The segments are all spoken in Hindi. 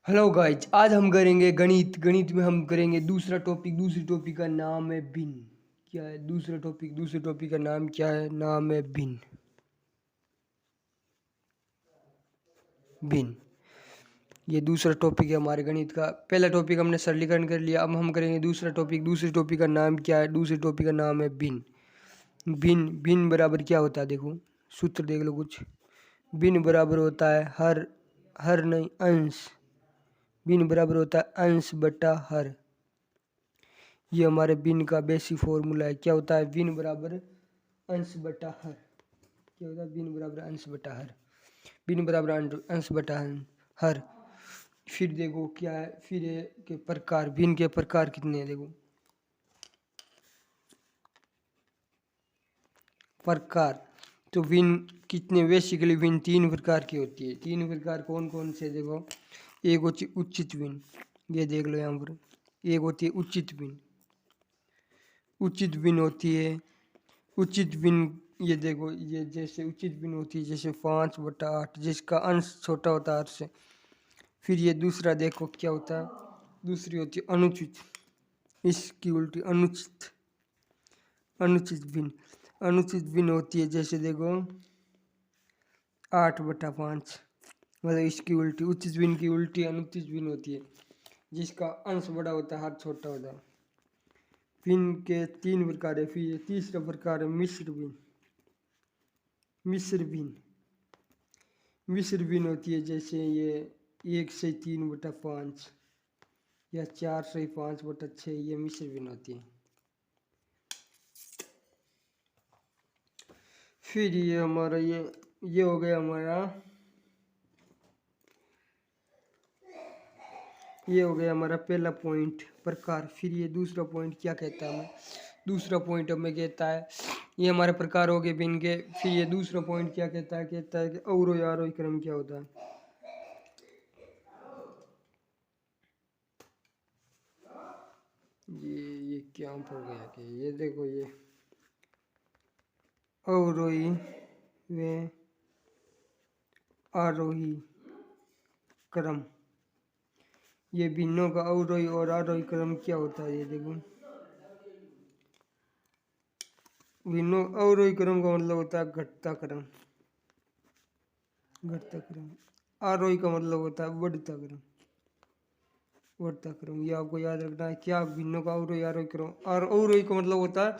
हेलो गाइज, आज हम करेंगे गणित। गणित में हम करेंगे दूसरा टॉपिक। दूसरी टॉपिक का नाम है भिन्न। क्या है दूसरा टॉपिक? दूसरे टॉपिक का नाम क्या है? नाम है भिन्न। भिन्न ये दूसरा टॉपिक है हमारे गणित का। पहला टॉपिक हमने सरलीकरण कर लिया, अब हम करेंगे दूसरा टॉपिक। दूसरे टॉपिक का नाम क्या है? दूसरे टॉपिक का नाम है भिन्न। भिन्न भिन्न बराबर क्या होता है? देखो सूत्र देख लो कुछ। भिन्न बराबर होता है हर, हर नहीं अंश। भिन्न बराबर होता है अंश बटा हर। ये हमारे भिन्न का बेसिक फॉर्मूला है। क्या होता है? भिन्न बराबर अंश बटा हर। क्या होता है? भिन्न बराबर अंश बटा हर। भिन्न बराबर अंश बटा हर। फिर देखो क्या है, फिर ये के प्रकार। भिन्न के प्रकार कितने हैं? देखो प्रकार तो भिन्न कितने? बेसिकली भिन्न तीन प्रकार की होती है। तीन प्रकार कौन कौन से? देखो एक होती है उचित भिन्न, ये देख लो यहाँ पर। एक होती है उचित भिन्न। उचित भिन्न होती है उचित भिन्न। ये देखो, ये जैसे उचित भिन्न होती है जैसे 5/8, जिसका अंश छोटा होता है 8 से। फिर ये दूसरा देखो क्या होता है, दूसरी होती है अनुचित। इसकी उल्टी अनुचित। अनुचित भिन्न। अनुचित भिन्न होती है जैसे देखो 8/5, मतलब इसकी उल्टी। उचित भिन्न की उल्टी अनुचित भिन्न होती है, जिसका अंश बड़ा होता है हर छोटा होता है। भिन्न के तीन प्रकार है। फिर तीसरा प्रकार है मिश्र भिन्न। मिश्र भिन्न। मिश्र भिन्न होती है जैसे ये 1/3/5 या 4/5/6। ये मिश्र भिन्न होती है। फिर ये हमारा ये हो गया हमारा, ये हो गया हमारा पहला पॉइंट प्रकार। फिर ये दूसरा पॉइंट क्या कहता है हमें? दूसरा पॉइंट हमें कहता है, ये हमारे प्रकार हो गए भिन्न के। फिर ये दूसरा पॉइंट क्या कहता है? कहता है कि अवरोही आरोही क्रम क्या होता है। ये क्या पड़ गया कि ये देखो, ये अवरोही व आरोही क्रम। ये भिन्नों का अवरोही और आरोही क्रम क्या होता है? ये देखो, भिन्नों अवरोही क्रम का मतलब होता है घटता क्रम। घटता क्रम। आरोही का मतलब होता है बढ़ता क्रम। बढ़ता क्रम। ये आपको याद रखना है। क्या भिन्नों का अवरोही आरोही क्रम। और अवरोही का मतलब होता है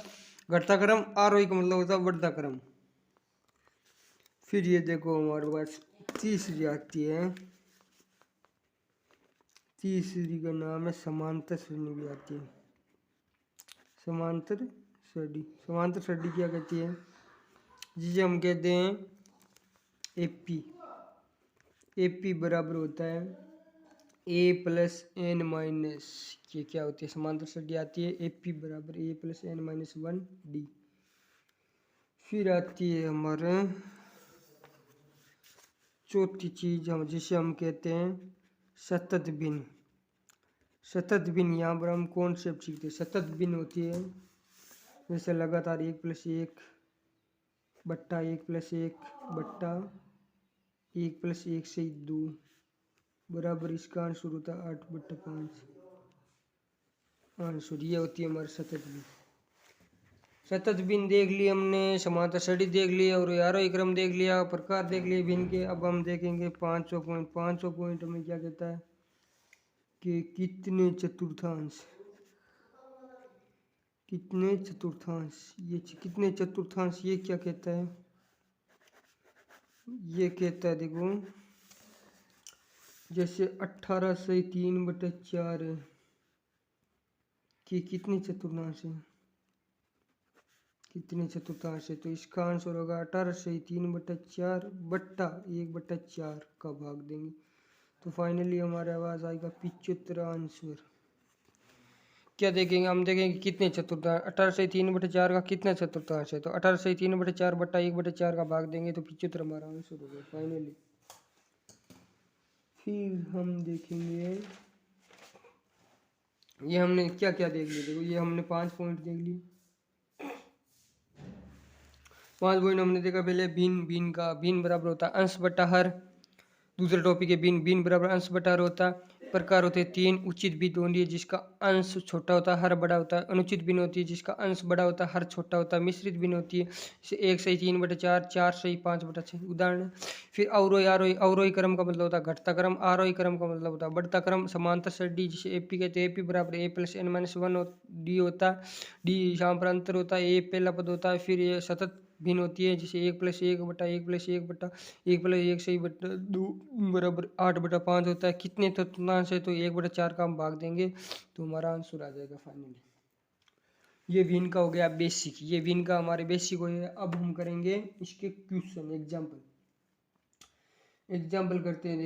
घटता क्रम, आरोही का मतलब होता है बढ़ता क्रम। फिर ये देखो हमारे पास तीसरी आती है। तीसरी का नाम है समांतर श्रेणी भी आती है। समांतर श्रेणी। समांतर श्रेणी क्या कहती है? जिसे हम कहते हैं एपी। एपी बराबर होता है A+n-। ये क्या होती है? समांतर श्रेणी आती है एपी बराबर A+n-1D। फिर आती है हमारे चौथी चीज, हम जिसे हम कहते हैं सतत भिन्न। सतत भिन्न, यहाँ पर हम कॉन्सेप्ट सीखते हैं। सतत भिन्न होती है जैसे लगातार 1+1/1+1/1+1/2 बराबर इसका आंसर होता है 8/5 आंसर। ये होती है हमारी सतत भिन्न। सतत भिन्न देख लिए हमने, समांतर श्रेणी देख लिया और आरोही क्रम देख लिया, प्रकार देख लिए भिन्न के। अब हम देखेंगे 5वां पॉइंट। 5वां पॉइंट हमें क्या कहता है कि कितने चतुर्थांश। कितने चतुर्थांश। ये कितने चतुर्थांश, ये क्या कहता है? ये कहता है देखो, जैसे 18/3/4 कि कितने चतुर्थांश है? कितने चतुर्थांश है? तो इसका आंसर होगा 18/3/4 बट्टा 1/4 का भाग देंगे, तो फाइनली हमारे आवाज आएगा 75 आंसर। क्या देखेंगे? हम देखेंगे कितने चतुर्थांश। 18/3/4 का कितना चतुर्थांश है? तो 18/3/4 बट्टा 1/4 का भाग देंगे तो 75 हमारा आंसर हो गया फाइनली। फिर हम देखेंगे, ये हमने क्या क्या देख लिया? देखो ये हमने 5 पॉइंट देख लिए। 5 पॉइंट हमने देखा। पहले भिन्न। भिन्न बराबर होता है अंश बटा हर। दूसरा टॉपिक है भिन्न। भिन्न बराबर अंश बटा हर होता है। प्रकार होते हैं तीन। उचित भिन्न होती है जिसका अंश छोटा होता है हर बड़ा होता है। अनुचित भिन्न होती है जिसका अंश बड़ा होता है हर छोटा होता है। मिश्रित भिन्न होती है जैसे 1/3/4, 4/5/6। उदाहरण फिर अवरोही आरोही। अवरोही क्रम का मतलब होता है घटता क्रम, आरोही क्रम का मतलब होता है बढ़ता क्रम। समांतर सरणी जिसे एपी कहते हैं। एपी बराबर a plus n minus one d होता है। डी यहाँ पर अंतर होता है, ए पहला पद होता है। फिर ये सतत भिन्न होती है जिसे 1+1/1+1/1+1 सही बटा 2 बराबर 8/5 होता है। कितने तत्वांश है तो 1/4 का हम भाग देंगे तो हमारा आंसर आ जाएगा फाइनली। ये विन का हो गया बेसिक, ये विन का हमारे बेसिक हो गया। अब हम करेंगे इसके क्वेश्चन एग्जाम्पल करते हैं।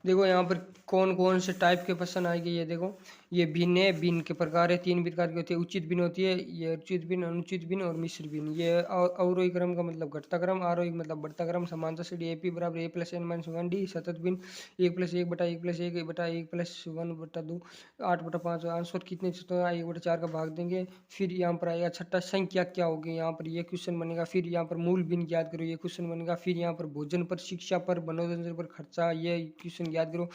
देखो यहाँ पर कौन कौन से टाइप के क्वेश्चन आएंगे। ये देखो ये भिन्न है, भिन्न के प्रकार है, तीन प्रकार की होती है। उचित भिन्न होती है, ये उचित भिन्न, अनुचित भिन्न और मिश्र भिन्न। ये अवरोही क्रम का मतलब घटता क्रम, आरोही मतलब बढ़ता क्रम। समांतर श्रेणी एपी बराबर a plus n minus one d. सतत भिन्न 1+1/1+1/1+1/2 8/5। आंसर कितने 1/4 का भाग देंगे। फिर यहाँ पर आएगा छठा संख्या क्या होगी। यहाँ पर ये क्वेश्चन बनेगा। फिर यहाँ पर मूल भिन्न ज्ञात करो, ये क्वेश्चन बनेगा। फिर यहाँ पर भोजन पर, शिक्षा पर, मनोरंजन पर खर्चा, ये क्वेश्चन याद करो।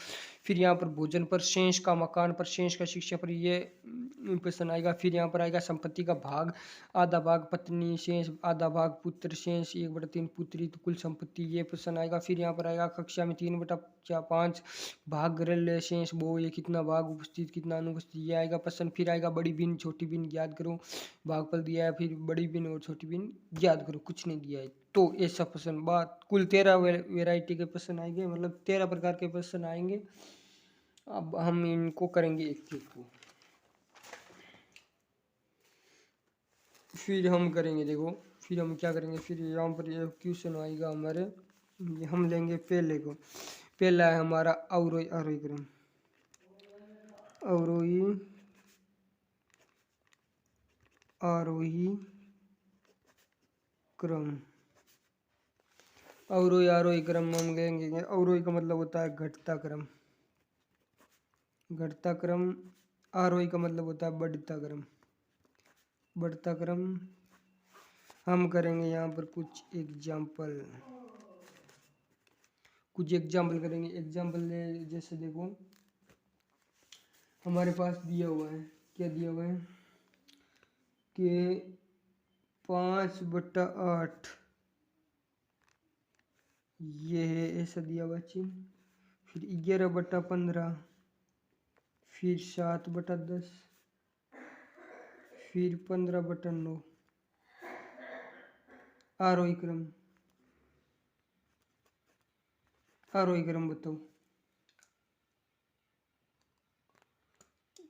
फिर यहाँ पर भोजन पर शेष का, मकान पर शेष का, शिक्षा पर, ये क्वेश्चन आएगा। फिर यहाँ पर आएगा संपत्ति का भाग, आधा भाग पत्नी शेष, आधा भाग पुत्र शेष, 1/3 पुत्री तो कुल संपत्ति, ये क्वेश्चन आएगा। फिर यहाँ पर आएगा कक्षा में 3/5 भाग ग्रह शेष वो, ये कितना भाग उपस्थित कितना अनुपस्थित, ये आएगा प्रश्न। फिर आएगा बड़ी भिन्न छोटी भिन्न याद करो, भागफल दिया है। फिर बड़ी भिन्न और छोटी भिन्न याद करो, कुछ नहीं दिया है। तो ऐसा प्रश्न बात कुल 13 वेराइटी के प्रश्न आएंगे, मतलब 13 प्रकार के प्रश्न आएंगे। अब हम इनको करेंगे एक एक को। फिर हम करेंगे देखो, फिर हम क्या करेंगे। फिर यहाँ पर ये क्वेश्चन आएगा हमारे, हम लेंगे पहले को। पहला है हमारा अवरोही आरोही क्रम। अवरोही आरोही क्रम। अवरोही आरोही क्रम हम लेंगे। अवरोही का मतलब होता है घटता क्रम, घटता क्रम। आरोही का मतलब होता है बढ़ता क्रम, बढ़ता क्रम। हम करेंगे यहाँ पर कुछ एग्जाम्पल करेंगे। एग्जाम्पल जैसे देखो हमारे पास दिया हुआ है, क्या दिया हुआ है कि 5/8 ये है, ऐसा दिया हुआ चिन्ह। फिर 11/15, फिर 7/10, फिर 15/9। आरोही क्रम, आरोही क्रम बताओ।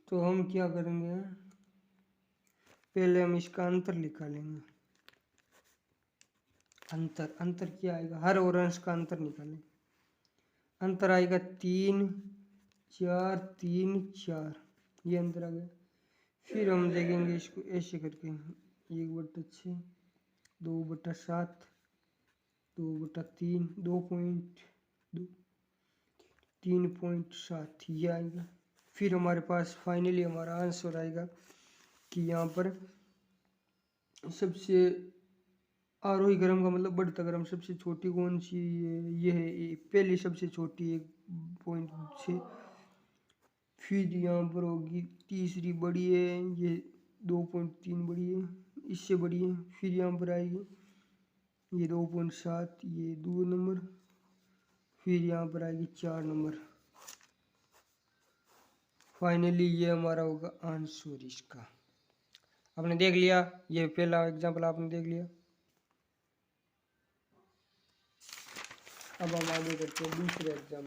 तो हम क्या करेंगे, पहले हम इसका अंतर निकालेंगे। अंतर क्या आएगा, हर और अंश का अंतर निकालें। अंतर आएगा 3 4 3 4, ये अंतर आ गया। फिर हम देखेंगे इसको ऐसे करके 1/6 2/7 2/3 2.2 3.7, ये आएगा। फिर हमारे पास फाइनली हमारा आंसर आएगा कि यहाँ पर सबसे आरोही क्रम का मतलब बढ़ता क्रम, सबसे छोटी कौन सी ये है, पहली सबसे छोटी 1.6। फिर यहाँ पर होगी तीसरी बड़ी है, ये 2.3 बड़ी है, इससे बड़ी है। फिर यहाँ पर आएगी ये 2.7, ये 2 नंबर। फिर यहाँ पर आएगी 4 नंबर। फाइनली ये हमारा होगा आंसर इसका। आपने देख लिया, ये पहला एग्जाम्पल आपने देख लिया। अब हम आगे करते हैं दूसरे एग्जाम।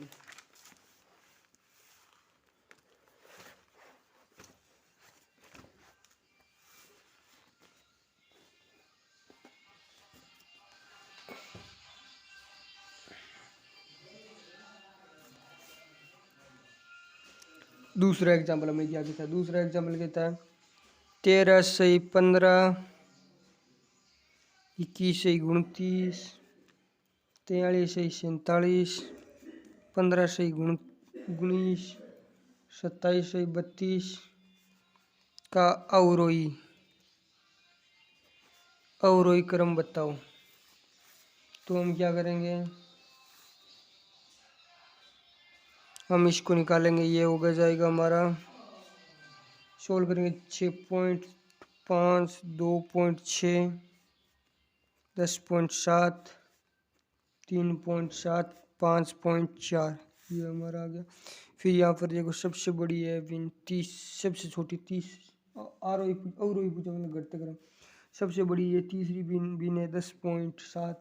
दूसरा एग्जाम्पल हमें क्या कहता है, दूसरा एग्जाम्पल कहता है 13 से 15 21 से 29 43 से 47 15 से 19 27 से 32 का अवरोही क्रम बताओ। तो हम क्या करेंगे, हम इसको निकालेंगे, ये हो गया जाएगा हमारा, सोल्व करेंगे 6.5, 2.6, 10.7, 3.7, 5.4, ये हमारा आ गया। फिर यहाँ पर देखो सबसे बड़ी है बिन 30, सबसे छोटी 30, आरोही पूछा मतलब घटते क्रम। सबसे बड़ी ये तीसरी बिन है 10.7,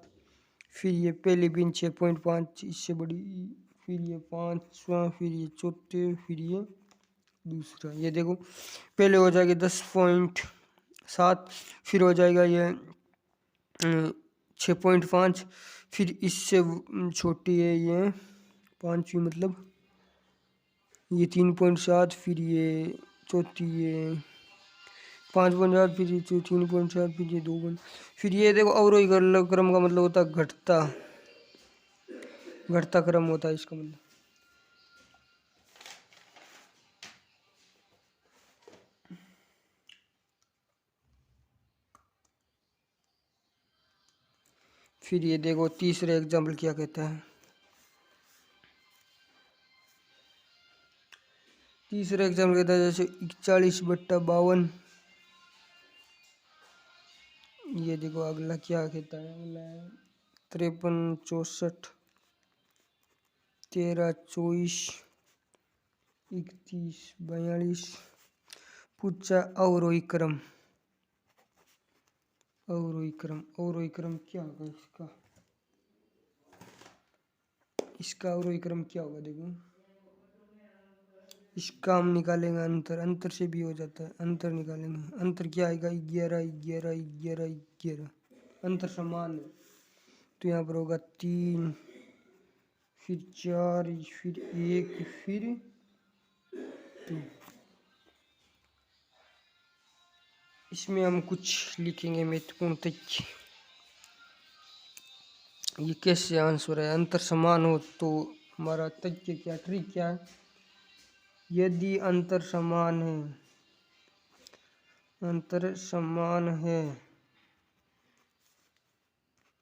फिर ये पहली बिन 6.5 इससे बड़ी, फिर ये 5वां, फिर ये चौथे, फिर ये दूसरा। ये देखो पहले हो जाएगा 10.7, फिर हो जाएगा ये 6.5, फिर इससे छोटी है ये 5वीं, मतलब ये 3.7, फिर ये चौथी ये 5.7, फिर ये 3.7, फिर ये 2, फिर ये देखो अवरोही क्रम का मतलब होता है घटता घटता क्रम होता है इसका मतलब। फिर ये देखो तीसरे एग्जाम्पल क्या कहता है। तीसरा एग्जाम्पल कहता है जैसे 41/52। ये देखो अगला क्या कहता है, अगला 53, 64, 13, 24, 31, 42। पूछा अवरोही क्रम, अवरोही क्रम क्या होगा इसका, इसका अवरोही क्रम क्या होगा देखो। इसका हम निकालेंगे अंतर, अंतर से भी हो जाता है, अंतर निकालेंगे। अंतर क्या आएगा, 11, 11, 11, 11। अंतर समान है तो यहाँ पर होगा 3, फिर 4, फिर 1, फिर 2। इसमें हम कुछ लिखेंगे महत्वपूर्ण तथ्य। ये कैसे आंसर है, अंतर समान हो तो हमारा तथ्य क्या, ट्रिक क्या है। यदि अंतर समान है, अंतर समान है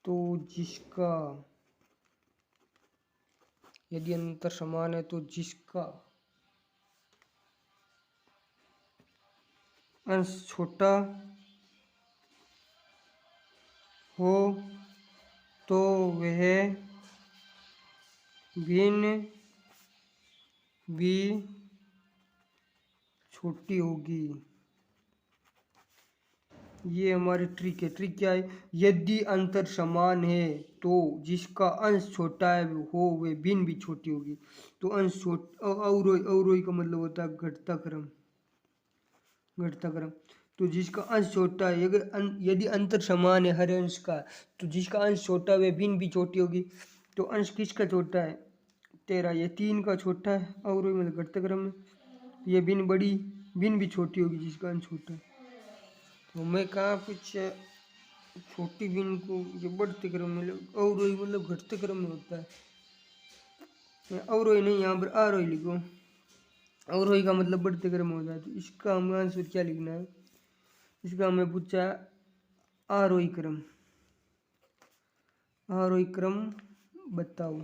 तो जिसका, यदि अंतर समान है तो जिसका अंश छोटा हो तो वह भिन्न भी छोटी होगी। ये हमारी ट्रिक है। ट्रिक क्या है, यदि अंतर समान है तो जिसका अंश छोटा है हो वह भिन्न भी छोटी होगी। तो अंश छोटा, अवरोही का मतलब होता है घटता क्रम, घटता क्रम। तो जिसका अंश छोटा है, यदि अंतर समान है हर अंश का, तो जिसका अंश छोटा है वह भिन्न भी छोटी होगी। तो अंश किसका छोटा है, 13, ये 3 का छोटा है, अवरोही मतलब घटते क्रम में। ये भिन्न बड़ी, भिन्न भी छोटी होगी जिसका अंश छोटा है। तो मैं कहाँ कुछ छोटी भिन्न को ये बढ़ते क्रम में, अवरोही मतलब घटते क्रम में होता है। अवरोही नहीं, यहाँ पर आरोही लिखो, अवरोही का मतलब बढ़ते क्रम हो जाए। तो इसका हमें आंसर क्या लिखना है, इसका हमें पूछा आरोही क्रम, आरोही क्रम बताओ।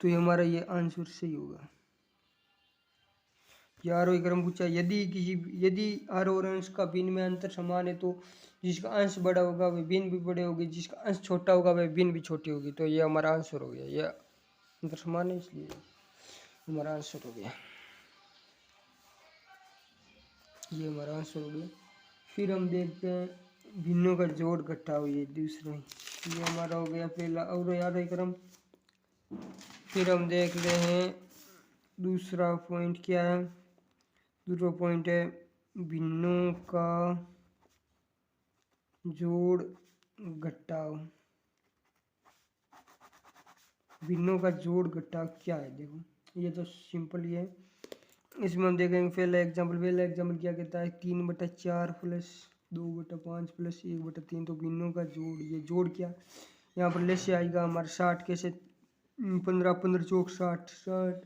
तो ये हमारा ये आंसर सही होगा। ये आरोही क्रम पूछा, यदि आरोह और अंश का भिन्न में अंतर समान है तो जिसका अंश बड़ा होगा वह भिन्न भी बड़े होगी, जिसका अंश छोटा होगा वह भिन्न भी छोटी होगी। तो ये हमारा आंसर हो गया, ये अंतर समान है इसलिए हमारा आंसर हो गया, ये हमारा आंसर हो गया। फिर हम देखते हैं भिन्नों का जोड़ घटाओ, ये दूसरा, ये हमारा हो गया पहला और आरोही क्रम। फिर हम देख रहे हैं दूसरा पॉइंट क्या है, दूसरा पॉइंट है भिन्नों का जोड़ घटाओ। भिन्नों का जोड़ घटाव क्या है, देखो ये तो सिंपल ही है। इसमें हम देखेंगे पहला एग्जाम्पल क्या कहता है, 3/4 प्लस 2/5 प्लस 1/3। तो भिन्नों का जोड़, ये जोड़ क्या, यहाँ पर लेसे आएगा हमारा 60, कैसे 15, 15 चौक 60, 60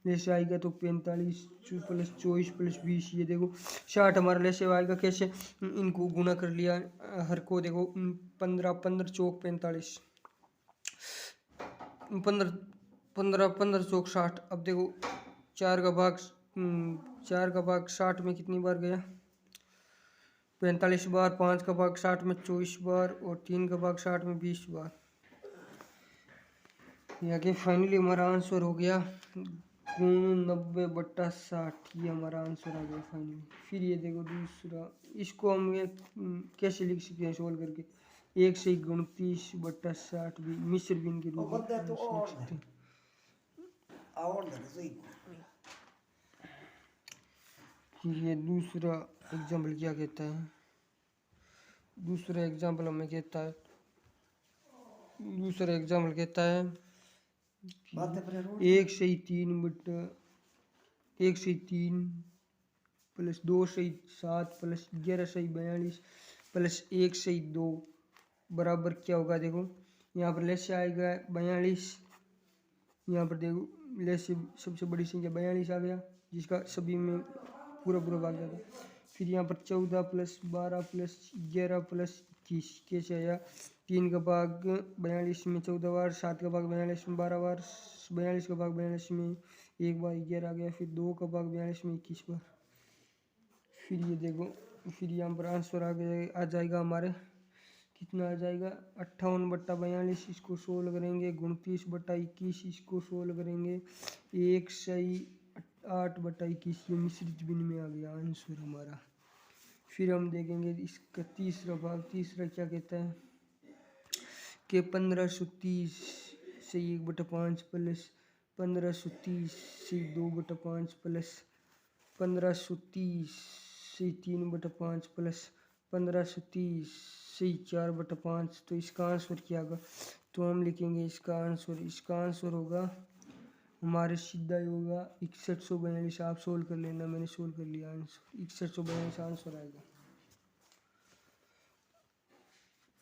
लेसे आएगा तो 45 प्लस 24 प्लस 20। ये देखो 60 हमारा लेसे आएगा, कैसे इनको गुना कर लिया हर को, देखो 15, 15 चौक 45, 15 15 15 चौक 60। अब देखो 4 का भाग 60 में कितनी बार गया? 45 बार। 5 का भाग 60 में 24 बार और 3 का भाग 60 में 20 बार। यहाँ के फाइनली हमारा आंसर हो गया 90/60। ये हमारा आंसर आ गया फाइनली। फिर ये देखो दूसरा, इसको हम कैसे लिख सकते हैं सोल्व करके? 1/29/60 भी मिश्र भिन्न के रूप में लिख सकते हैं। फिर ये दूसरा एग्जाम्पल क्या कहता है? दूसरा एग्जाम्पल हमें कहता है 1/3 प्लस 2/7 प्लस 11/42 प्लस 1/2 बराबर क्या होगा? देखो यहाँ पर लेस आएगा 42। यहाँ पर देखो लेस सबसे बड़ी संख्या 42 आ गया, जिसका सभी में पूरा भाग जाता। फिर यहाँ पर 14 प्लस 12 प्लस 11 प्लस 21 कैसे आया? 3 का भाग 42 में 14 बार, 7 का भाग 42 में 12 बार, 42 का भाग 42 में 1 बार 11 आ गया, फिर 2 का भाग 42 में 21 बार। फिर ये देखो, फिर यहाँ पर आंसर आ जाएगा हमारे कितना आ जाएगा? 58/42। इसको सोल्व करेंगे 29/21। इसको सोल्व करेंगे 1/8/21। ये मिश्रित भिन्न में आ गया आंसर हमारा। फिर हम देखेंगे इसका तीसरा भाग। तीसरा क्या कहता है कि 1530 से 1/5 प्लस 1530 से 2/5 प्लस 1530 से 3/5 प्लस 1530 से 4/5। तो इसका आंसर क्या होगा? तो हम लिखेंगे इसका आंसर होगा हमारे सीधा ही होगा 6142। आप सोल्व कर लेना, मैंने सोल्व कर लिया आंसर 6142 आंसर आएगा।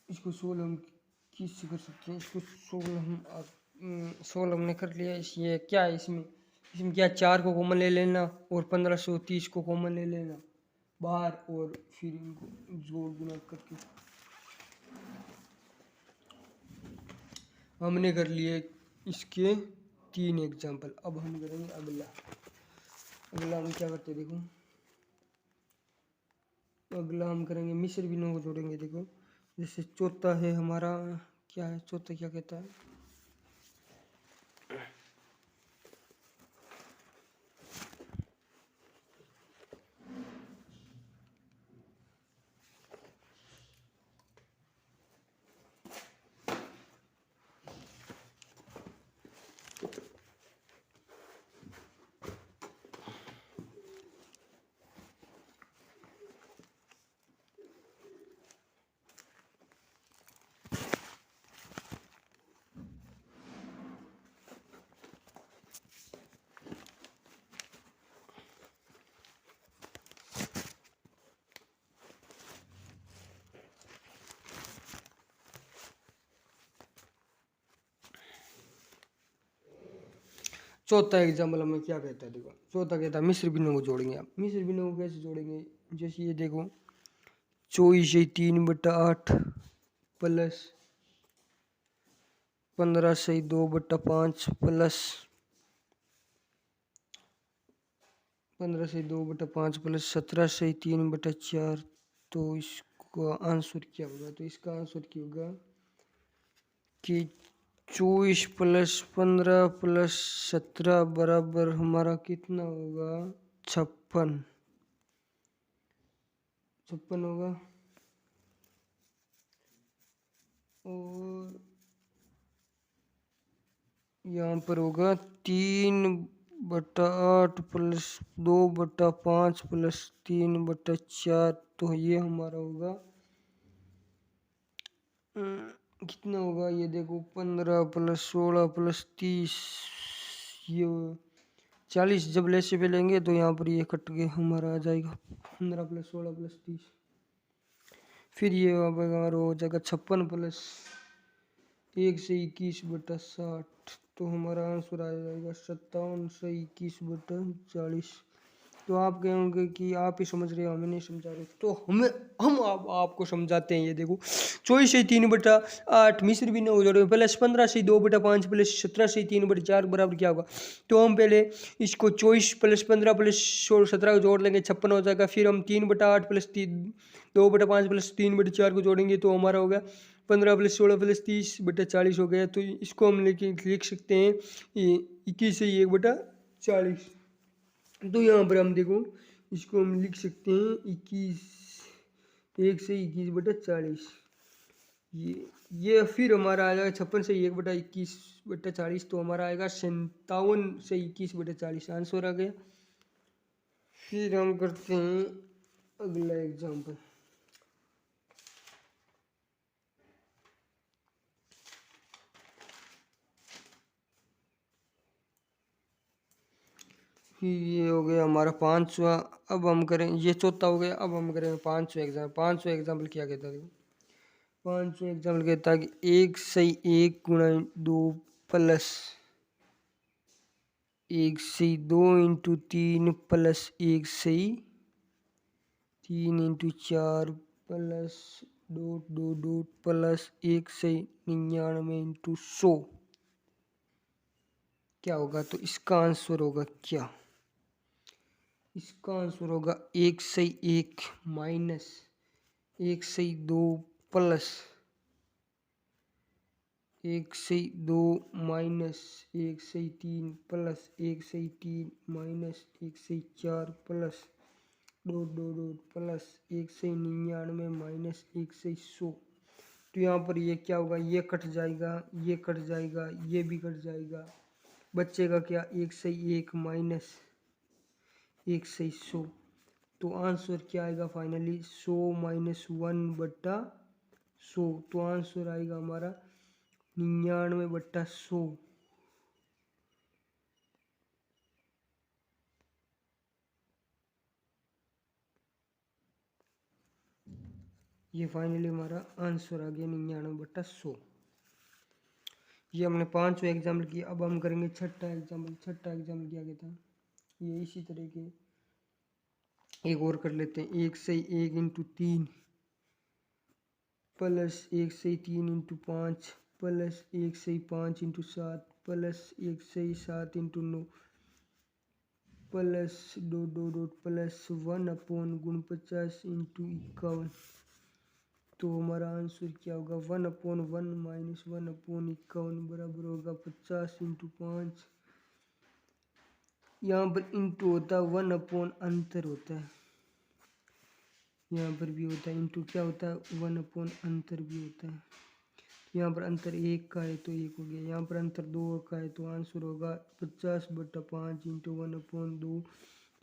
इसको सोल्व हम किससे कर सकते हैं? इसको सोल्व हमने कर लिया। ये क्या है? इसमें क्या 4 को कॉमन ले लेना और 1530 को कॉमन ले लेना बाहर, और फिर इनको जोड़ गुना करके हमने कर लिए इसके 3 एग्जाम्पल। अब हम करेंगे अगला हम क्या करते हैं? देखो अगला हम करेंगे मिश्र भिन्नों को जोड़ेंगे। देखो जैसे चौथा है हमारा, क्या है चौथा? क्या कहता है? चौथा एग्जाम्पल हमें क्या कहता है? देखो चौथा कहता है मिश्र भिन्नों को जोड़ेंगे। आप मिश्र भिन्नों को कैसे जोड़ेंगे? जैसे ये देखो 24/3/8 प्लस 15/2/5 प्लस 15/2/5 प्लस 17/3/4। तो इसका आंसर क्या होगा? तो इसका आंसर क्या होगा कि 24 प्लस 15 प्लस 17 बराबर हमारा कितना होगा? 56 होगा। और यहाँ पर होगा 3/8 प्लस 2/5 प्लस 3/4। तो ये हमारा होगा कितना होगा? ये देखो 15 प्लस 16 प्लस 30, ये 40। जब लेसे पे लेंगे तो यहाँ पर ये कट के हमारा आ जाएगा 15 प्लस 16 प्लस 30। फिर ये हमारा हो जाएगा 56 प्लस 1/21/60। तो हमारा आंसर आ जाएगा 57/21/40। तो आप कहोगे कि आप ही समझ रहे हो, हमें नहीं समझा रहे, तो हम आपको समझाते हैं। ये देखो 24/3/8 मिस्र भी न हो जोड़े प्लस 15/2/5 प्लस 17/3/4 बराबर क्या होगा। तो हम पहले इसको 24 प्लस 15 प्लस 17 को जोड़ लेंगे, 56 हो जाएगा। फिर हम 3/8 प्लस 2/5 प्लस 3/4 को जोड़ेंगे तो हमारा होगा 15 प्लस 16 प्लस 30/40 हो गया। तो इसको हम लिख सकते हैं 21 से 1/40। तो यहाँ पर हम देखो इसको हम लिख सकते हैं 1 से 21/40। ये फिर हमारा आएगा 56 से 1/21/40, तो हमारा आएगा 57 से 21/40 आंसर आ गया। फिर हम करते हैं अगला एग्जाम्पल। ये हो गया हमारा 5वां। अब हम करें, ये चौथा हो गया। अब हम करेंगे 5वां एग्जाम्पल। 5वां एग्जाम्पल क्या कहता है? 5वां एग्जाम्पल कहता है कि 1/1 × 2 प्लस 1/2 × 3 प्लस 1/3 × 4 प्लस ... प्लस 1/99 × 100 क्या होगा? तो इसका आंसर होगा क्या? इसका आंसर होगा 1/1 minus 1/2 plus 1/2 minus 1/3 plus 1/3 minus 1/4 plus ... plus 1/99 minus 1/100। तो यहाँ पर ये क्या होगा? ये कट जाएगा, ये कट जाएगा, ये भी कट जाएगा। बचेगा क्या? 1/1 माइनस 1/100। तो आंसर क्या आएगा फाइनली? 100 माइनस 1/100। तो आंसर आएगा हमारा 99/100। ये फाइनली हमारा आंसर आ गया 99/100। ये हमने 5वां एग्जाम्पल किया। अब हम करेंगे छठा एग्जाम्पल। छठा एग्जाम्पल क्या कहता है? ये इसी तरह के एक और कर लेते हैं। 1/1 × 3 plus 1/3 × 5 plus 1/5 × 7 plus 1/7 × 9 plus ... plus 1/49 × 51। तो हमारा आंसर क्या होगा? 1/1 माइनस 1/51 बराबर होगा 50 × 5। यहाँ पर इंटू होता है, 1/ अंतर होता है। यहाँ पर भी होता है इंटू, क्या होता है? 1/ अंतर भी होता है। यहाँ पर अंतर 1 का है तो 1 हो गया। यहाँ पर अंतर 2 का है तो आंसर होगा 50/5 × 1/2।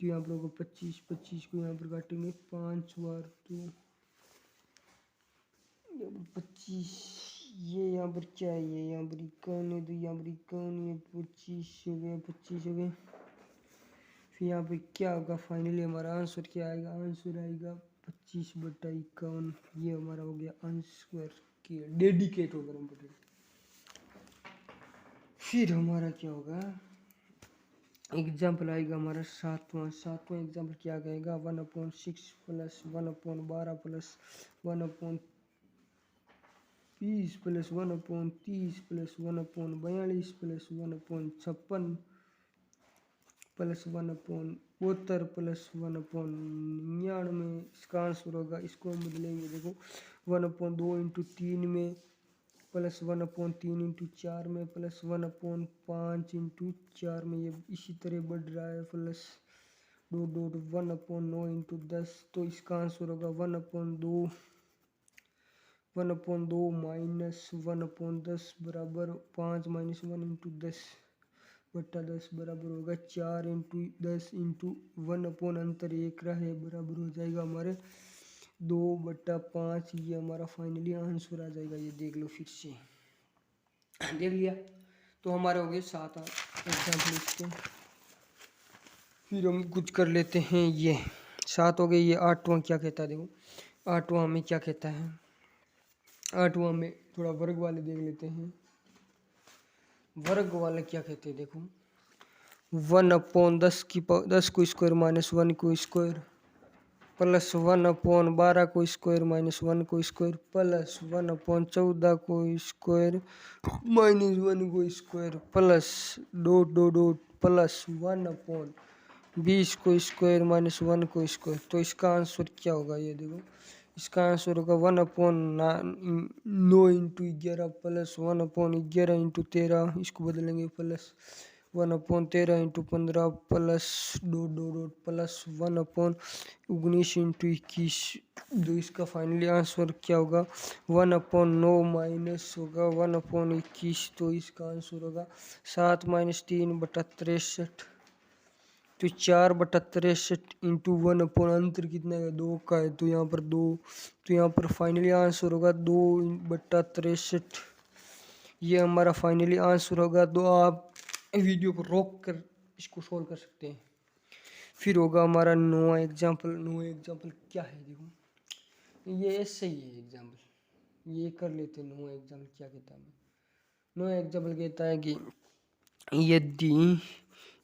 तो यहाँ पर होगा 25। 25 को यहाँ पर काटेंगे 5 बार तो 25। ये यहाँ पर क्या है? ये यहाँ पर 51 है तो यहाँ पर 51 है, 25 हो गया, 25 हो गया। फिर यहाँ पे क्या होगा? फाइनली हमारा आंसर क्या आएगा? आंसर आएगा 25/51। ये हमारा हो गया आंसर के डेडिकेट होकर हम पढ़ेंगे। फिर हमारा क्या होगा? एग्जाम्पल आएगा हमारा 7वां। 7वां एग्जाम्पल क्या कहेगा? 1/6 plus 1/12 plus 1/20 plus 1/30 plus 1/42 plus 1/56 plus 1/72 plus 1/99। इसका आंसर होगा, इसको हम बदलेंगे। देखो 1/2 × 3 में प्लस 1/3 × 4 में प्लस 1/5 × 4 में, ये इसी तरह बढ़ रहा है। प्लस 1/9 × 10। तो इसका आंसर होगा 1/2 माइनस 1/10 बराबर 5 माइनस 1 × 10/10 बराबर होगा 4 × 10 × 1/ अंतर 1 रहा है बराबर हो जाएगा हमारे 2/5। ये हमारा फाइनली आंसर आ जाएगा। ये देख लो, फिर से देख लिया। तो हमारे हो गए 7 एग्जाम्पल इसके। फिर हम कुछ कर लेते हैं। ये 7 हो गए। ये 8वां क्या कहता है? देखो 8वां हमें क्या कहता है? 8वां में थोड़ा वर्ग वाले देख लेते हैं। वर्ग वाले क्या कहते हैं? देखो 1/10 की 10 को स्क्वायर माइनस 1 को स्क्वायर प्लस 1/12 को स्क्वायर माइनस 1 को स्क्वायर प्लस 1/14 को स्क्वायर माइनस 1 को square plus dot dot dot plus 1/20 को स्क्वायर माइनस 1 को स्क्वायर। तो इसका आंसर क्या होगा, ये देखो इसका आंसर होगा 1/9 इंटू 11 प्लस 1/11 इंटू 13, इसको बदलेंगे plus 1/13 into 15 plus dot dot dot plus 1/19 into 21। तो इसका फाइनली आंसर क्या होगा 1/9 माइनस होगा 1/21। तो इसका आंसर होगा 7 माइनस 3/63। तो 4/63 इंटू 1 अंतर कितना है 2 का है, तो यहाँ पर 2। तो यहाँ पर फाइनली आंसर होगा 2/63। ये हमारा फाइनली आंसर होगा। तो आप वीडियो को रोक कर इसको सोल्व कर सकते हैं। फिर होगा हमारा 9वां एग्जाम्पल। 9वां एग्जाम्पल क्या है, देखो ये ऐसे ही है एग्जाम्पल, ये कर लेते हैं। 9वां एग्जाम्पल क्या कहता है, 9वां एग्जाम्पल कहता है कि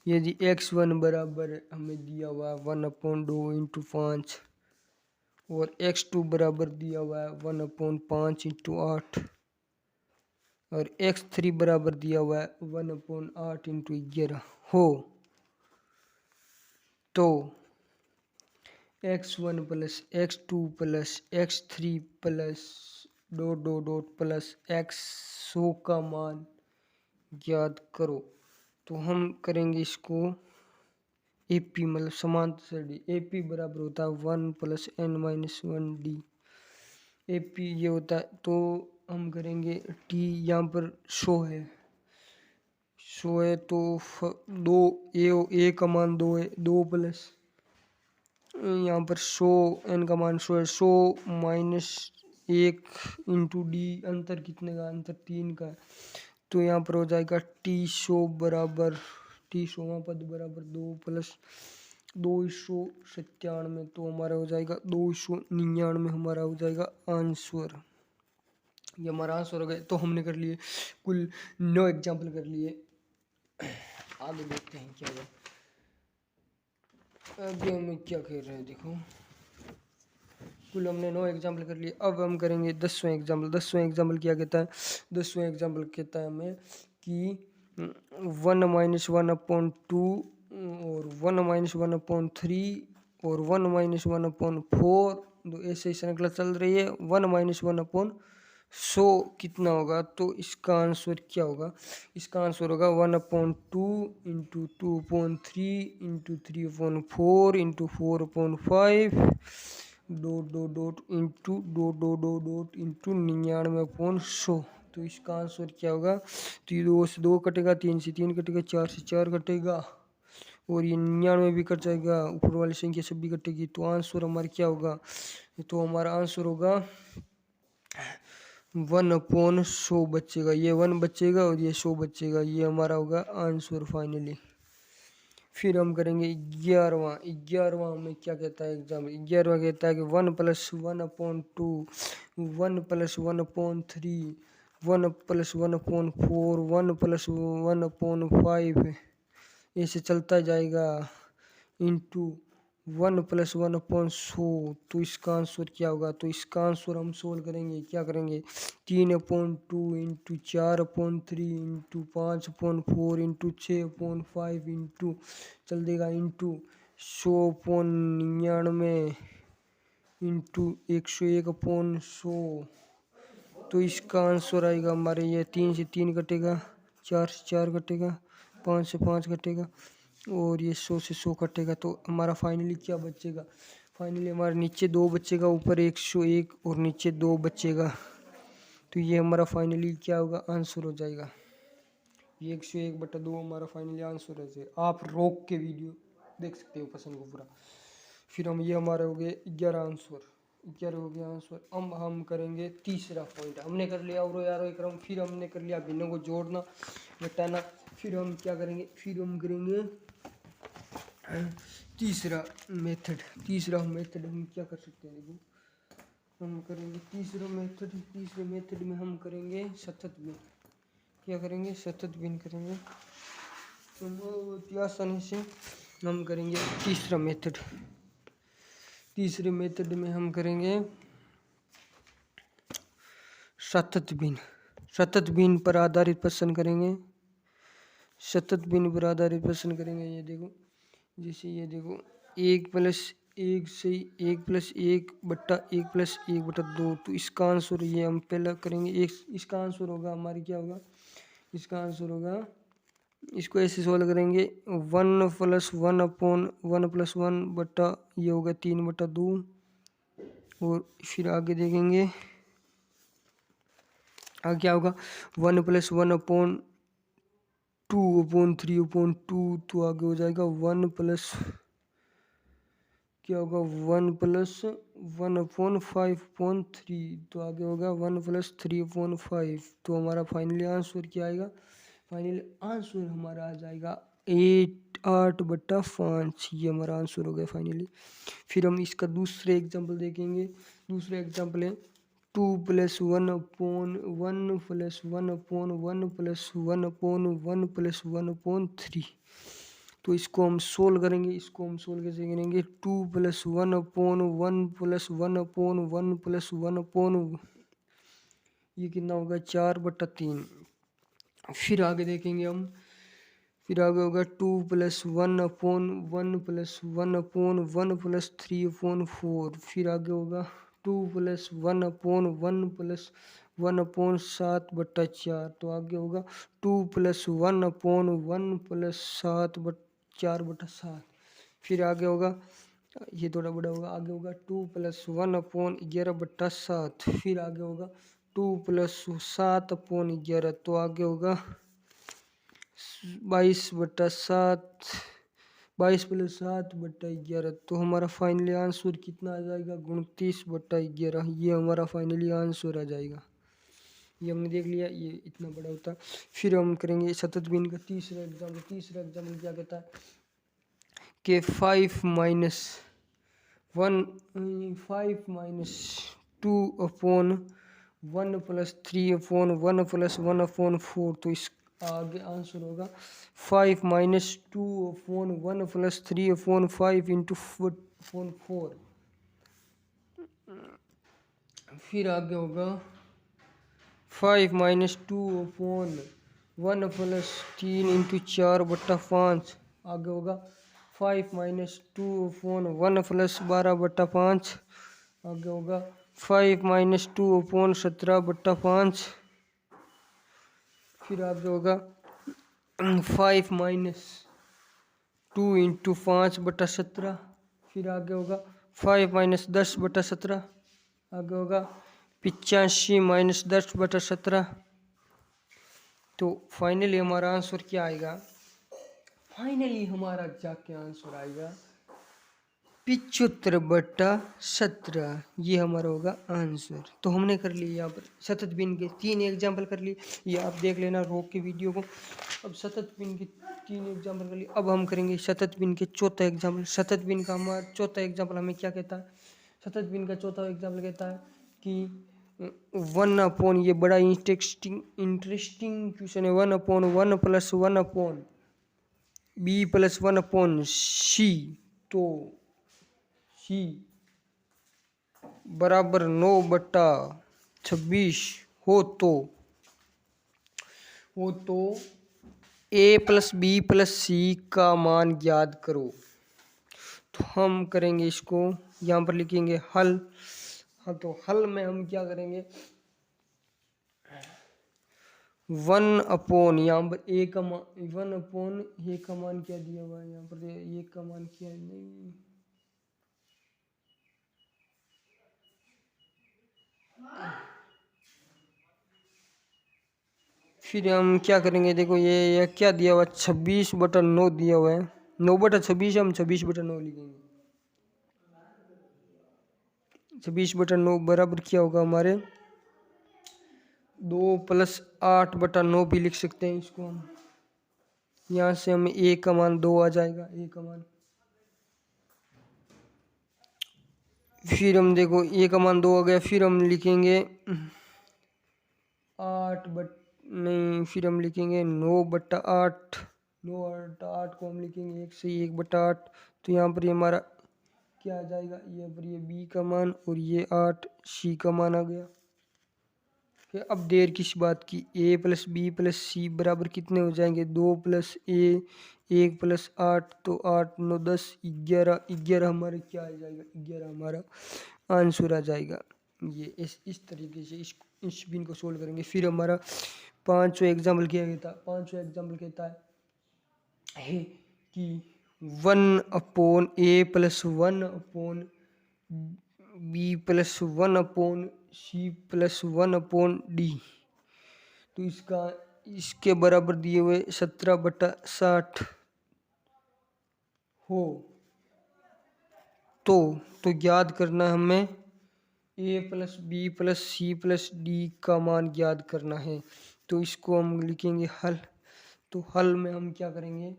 यदि x1 बराबर हमें दिया हुआ है 1/2 इंटू 5 और x2 बराबर दिया हुआ है 1/5 इंटू 8 और x3 बराबर दिया हुआ है 1/8 इंटू 11 हो, तो x1 plus x2 plus x3 plus dot dot dot plus x100 का मान ज्ञात करो। तो हम करेंगे इसको AP मतलब समांतर सरणी। AP बराबर होता है 1 plus n minus 1d। AP ये होता है, तो हम करेंगे t यहाँ पर 100 है, 100 है तो दो a का मान 2 है, 2 प्लस यहाँ पर 100 n का मान 100 है, 100 माइनस 1 इंटू d, अंतर कितने का, अंतर 3 का है। तो यहाँ पर हो जाएगा t100 बराबर t100वां पद बराबर 2 प्लस 297। तो हमारा हो जाएगा 299 हमारा हो जाएगा आंसर। ये हमारा आंसर हो गया। तो हमने कर लिए कुल 9 एग्जाम्पल कर लिए। आगे देखते हैं क्या है, अभी हमें क्या कर रहे हैं, देखो कुल हमने 9 एग्जाम्पल कर लिए। अब हम करेंगे 10वां एग्जाम्पल। 10वां एग्जाम्पल क्या कहता है, 10वां एग्जाम्पल कहता है हमें कि 1 माइनस 1/2 और 1 माइनस 1/3 और 1 माइनस 1/4, तो ऐसे श्रृंखला चल रही है। 1 माइनस 1/100 कितना होगा, तो इसका आंसर क्या होगा, इसका आंसर होगा 1/2 into 2/3 into 3/4 into 4/5 dot dot dot into dot dot dot dot into 99/100। तो इसका आंसर क्या होगा, तो ये 2 से 2 कटेगा, 3 से 3 कटेगा, 4 से 4 कटेगा और ये 99 भी कट जाएगा, ऊपर वाली संख्या सब भी कटेगी। तो आंसर हमारा क्या होगा, तो हमारा आंसर होगा 1/100 बचेगा, ये 1 बचेगा और ये 100 बचेगा। ये हमारा होगा आंसर फाइनली। फिर हम करेंगे 11वां। 11वां में क्या कहता है एग्जाम, 11वां कहता है कि 1 प्लस 1/2 1 प्लस 1/3 1 प्लस 1/4 1 प्लस 1/5 ऐसे चलता जाएगा इंटू 1 प्लस 1/100। तो इसका आंसर क्या होगा, तो इसका आंसर हम सोल्व करेंगे, क्या करेंगे 3/2 इंटू 4/3 इंटू 5/4 इंटू 6/5 इंटू चल देगा इंटू 100/99 इंटू 101/100। तो इसका आंसर आएगा हमारे, ये 3 से 3 कटेगा, 4 से 4 कटेगा, 5 से 5 कटेगा और ये 100 से 100 कटेगा। तो हमारा फाइनली क्या बचेगा, फाइनली हमारे नीचे 2 बचेगा, ऊपर 101 और नीचे 2 बचेगा। तो ये हमारा फाइनली क्या होगा, आंसर हो जाएगा। ये 101/2 हमारा फाइनली आंसर है। आप रोक के वीडियो देख सकते हो क्वेश्चन को पूरा। फिर हम ये हमारे हो गए 11 आंसर, 11 हो गया आंसर। अब हम करेंगे तीसरा पॉइंट। हमने कर लिया और यारो एक क्रम, फिर हमने कर लिया भिन्नों को जोड़ना घटाना। फिर हम क्या करेंगे, फिर हम करेंगे तीसरा मेथड। तीसरा मेथड हम क्या कर सकते हैं, देखो हम करेंगे तीसरा मेथड। तीसरे मेथड में हम करेंगे सतत भिन्न। क्या करेंगे, सतत भिन्न करेंगे। बहुत आसानी से हम करेंगे तीसरा मेथड। तीसरे मेथड में हम करेंगे सतत भिन्न। सतत भिन्न पर आधारित प्रश्न करेंगे। सतत भिन्न पर आधारित प्रश्न करेंगे। ये देखो, जैसे ये देखो, 1+1 से 1+1/1+1/2। तो इसका आंसर ये हम पहला करेंगे। इसका आंसर होगा हमारे क्या होगा, इसका आंसर होगा, इसको ऐसे सोल्व करेंगे 1+1/1+1 बटा ये होगा 3/2। और फिर आगे देखेंगे आगे क्या होगा, 1+1/2/3/2। तो आगे हो जाएगा 1 प्लस क्या होगा 1+1/5/3। तो आगे होगा 1+3/5। तो हमारा फाइनली आंसर क्या आएगा, फाइनली आंसर हमारा आ जाएगा 8/5। ये हमारा आंसर हो गया फाइनली। फिर हम इसका दूसरे एग्जाम्पल देखेंगे। दूसरा एग्जाम्पल है 2+1/1+1+1+1+1+3। तो इसको हम सोल्व करेंगे। इसको हम सोल्व कैसे करेंगे, 2+1/1+1+1+1+1 ये कितना होगा 4/3। फिर आगे देखेंगे हम, फिर आगे होगा 2+1/1+1+1+3/4। फिर आगे होगा 2+1/1+1+7/4। तो आगे होगा 2+1/1+7/4/7। फिर आगे होगा, ये थोड़ा बड़ा होगा, आगे होगा 2+1/11/7। फिर आगे होगा 2+7/11। तो आगे होगा 22/7, 22+7/11। तो हमारा फाइनली आंसर कितना आ जाएगा, 29/11। ये हमारा फाइनली आंसर आ जाएगा। ये हमने देख लिया, ये इतना बड़ा होता है। फिर हम करेंगे सतत भिन्न का तीसरा एग्जाम्पल। तीसरा एग्जाम्पल क्या कहता है कि 5-2/1+3/1+1/4। तो इस आगे आंसर होगा 5-2/1+3/5 इंटू 4। फिर आगे होगा 5-2/1+3 इंटू 4/5। आगे होगा 5-2/1+12/5। आगे होगा 5-2/17/5। फिर आगे होगा 5-2 इंटू 5/17। फिर आगे होगा 5-10/17। आगे होगा 85-10/17। तो फाइनली हमारा आंसर क्या आएगा, फाइनली हमारा जाके आंसर आएगा 75/17। ये हमारा होगा आंसर। तो हमने कर लिया यहाँ पर सतत भिन्न के 3 एग्जाम्पल कर लिए। ये आप देख लेना रोक के वीडियो को। अब सतत भिन्न के 3 एग्जाम्पल कर लिए। अब हम करेंगे सतत भिन्न के चौथा एग्जाम्पल। सतत भिन्न का हमारा चौथा एग्जाम्पल हमें क्या कहता है, सतत भिन्न का चौथा एग्जाम्पल कहता है कि 1/, ये बड़ा इंटरेस्टिंग क्वेश्चन है। 1/1 + 1/b + 1/c। तो c बराबर 9/26 हो तो a + b + c का मान याद करो। तो हम करेंगे इसको, यहाँ पर लिखेंगे हल। हाँ, तो हल में हम क्या करेंगे, 1/, यहाँ पर a का मान 1/a का मान क्या दिया हुआ है, यहाँ पर a का मान क्या है, नहीं फिर हम क्या करेंगे, देखो ये क्या दिया हुआ है, 26/9 दिया हुआ है। 9/26 हम 26/9 लिखेंगे। 26/9 बराबर क्या होगा हमारे 2 + 8/9 भी लिख सकते हैं इसको हम। यहाँ से हमें a का मान 2 आ जाएगा, a का मान। फिर हम देखो a का मान 2 आ गया। फिर हम लिखेंगे 8 नहीं, फिर हम लिखेंगे 9/8 9 8 8 को हम लिखेंगे 1 से 1/8। तो यहाँ पर ये हमारा क्या आ जाएगा, यहाँ पर ये b का मान और ये 8 c का मान आ गया। फिर अब देर किस बात की, a प्लस बी प्लस सी बराबर कितने हो जाएंगे, 2 प्लस a 1 प्लस 8, तो 8 9 10 11 11 हमारा क्या आ जाएगा, 11 हमारा आंसर आ जाएगा। ये इस तरीके से इस बिन को सोल्व करेंगे। फिर हमारा 5वां एग्जाम्पल क्या कहता है, 5वां एग्जाम्पल कहता है कि 1/a plus 1/b plus 1/c plus 1/d। तो इसके बराबर दिए हुए 17/60 हो तो याद करना है हमें a plus B plus C plus D का मान याद करना है। तो इसको हम लिखेंगे हल। तो हल में हम क्या करेंगे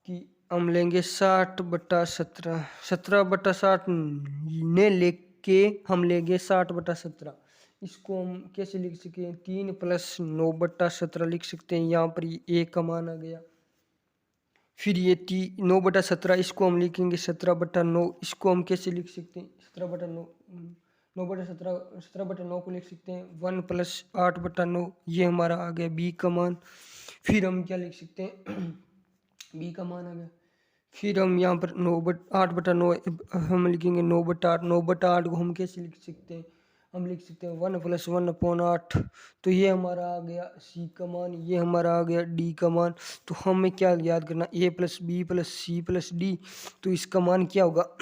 कि हम लेंगे 60/17, 17/60 ने लेके हम लेंगे 60/17। इसको हम कैसे लिख सकते हैं, 3 + 9/17 लिख सकते हैं। यहाँ पर ये a का मान आ गया। फिर ये 9/17 इसको हम लिखेंगे 17/9। इसको हम कैसे लिख सकते हैं, 17/9 9/17 17/9 को लिख सकते हैं 1 + 8/9। ये हमारा आ गया b का मान। फिर हम क्या लिख सकते हैं b का मान आ गया। फिर हम यहाँ पर 8/9 हम लिखेंगे 9/8। 9/8 को हम कैसे लिख सकते हैं, हम लिख सकते हैं 1 + 1/8। तो ये हमारा आ गया c का मान, ये हमारा आ गया d का मान। तो हमें क्या याद करना, a plus B plus C plus D. तो इसका मान क्या होगा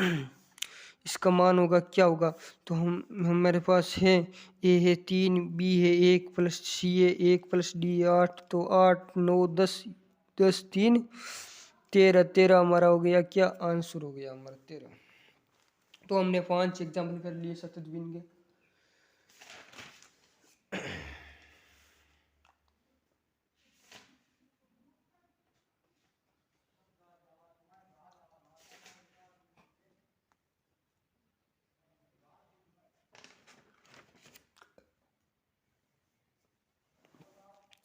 इसका मान होगा क्या होगा, तो हमारे पास है a है 3, b है 1 + c है 1 + d 8। तो 8 9 10 10 3 13 13 हमारा हो गया, क्या आंसर हो गया हमारा 13। तो हमने 5 एग्जाम्पल कर लिए सतत बिन के।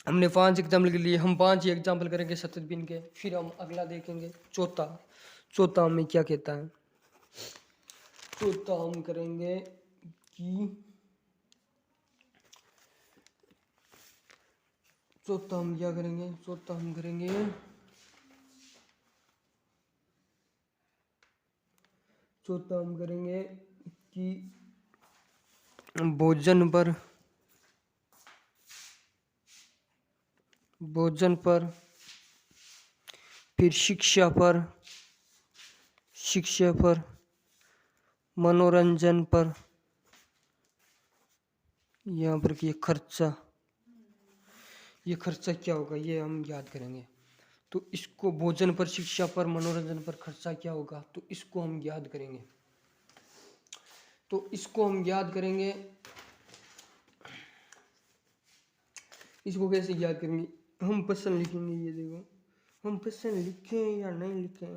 हमने 5 एग्जाम्पल के लिए, हम 5 ही एग्जाम्पल करेंगे सतत बिन के। फिर हम अगला देखेंगे चौथा हमें क्या कहता है। चौथा हम करेंगे कि चौथा हम क्या करेंगे, चौथा हम करेंगे कि भोजन पर फिर शिक्षा पर मनोरंजन पर, यहाँ पर ये खर्चा क्या होगा, ये हम याद करेंगे। तो इसको भोजन पर शिक्षा पर मनोरंजन पर खर्चा क्या होगा, तो इसको हम याद करेंगे। इसको कैसे याद करेंगे, हम प्रश्न लिखेंगे। ये देखो हम प्रश्न लिखें या नहीं लिखें,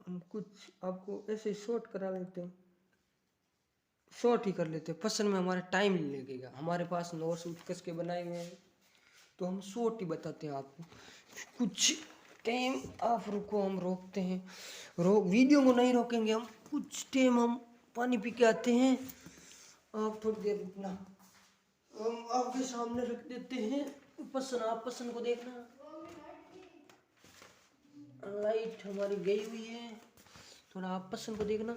हम कुछ आपको ऐसे शॉर्ट करा लेते हैं, शॉर्ट ही कर लेते हैं। प्रश्न में हमारा टाइम नहीं लगेगा, हमारे पास नोट्स उत्कर्ष के बनाए हुए हैं, तो हम शॉर्ट ही बताते हैं आपको। कुछ टाइम आप रुको, हम रोकते हैं, वीडियो को नहीं रोकेंगे हम। कुछ टाइम हम पानी पी के आते हैं, आप थोड़ी देर रुकना, हम आपके सामने रख देते हैं प्रश्न, आप प्रश्न को देखना। लाइट हमारी गई हुई है, थोड़ा आप प्रश्न को देखना।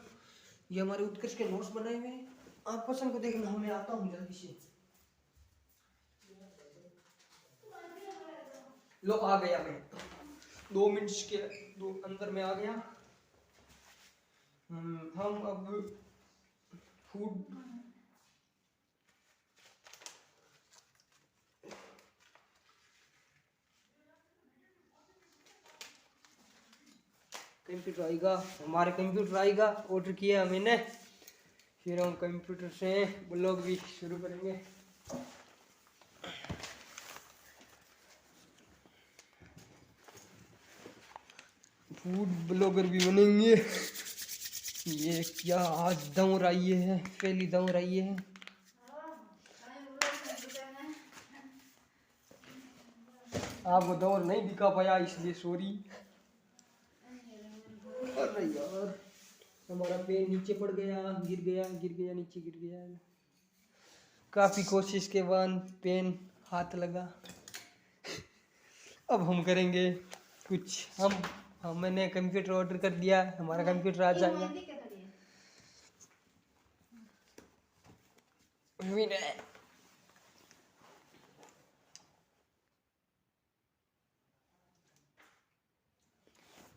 ये हमारे उत्कर्ष के नोट्स बनाए हुए हैं, आप प्रश्न को देखना। हमें आता हूँ जल्दी से। लो आ गया मैं, 2 मिनट के अंदर में आ गया। हम अब फूड कंप्यूटर आएगा, हमारे कंप्यूटर आएगा, ऑर्डर किया मैंने। फिर हम कंप्यूटर से ब्लॉग भी शुरू करेंगे। फूड ब्लॉगर भी बनेंगे। ये क्या आज दम रही है, पहली दम रही है। आपको दौर नहीं दिखा पाया इसलिए सॉरी। अरे यार हमारा पेन नीचे पड़ गया, गिर गया, गिर गया, नीचे गिर गया। काफ़ी कोशिश के बाद पेन हाथ लगा। अब हम करेंगे कुछ, मैंने कंप्यूटर ऑर्डर कर दिया, हमारा कंप्यूटर आ जाएगा।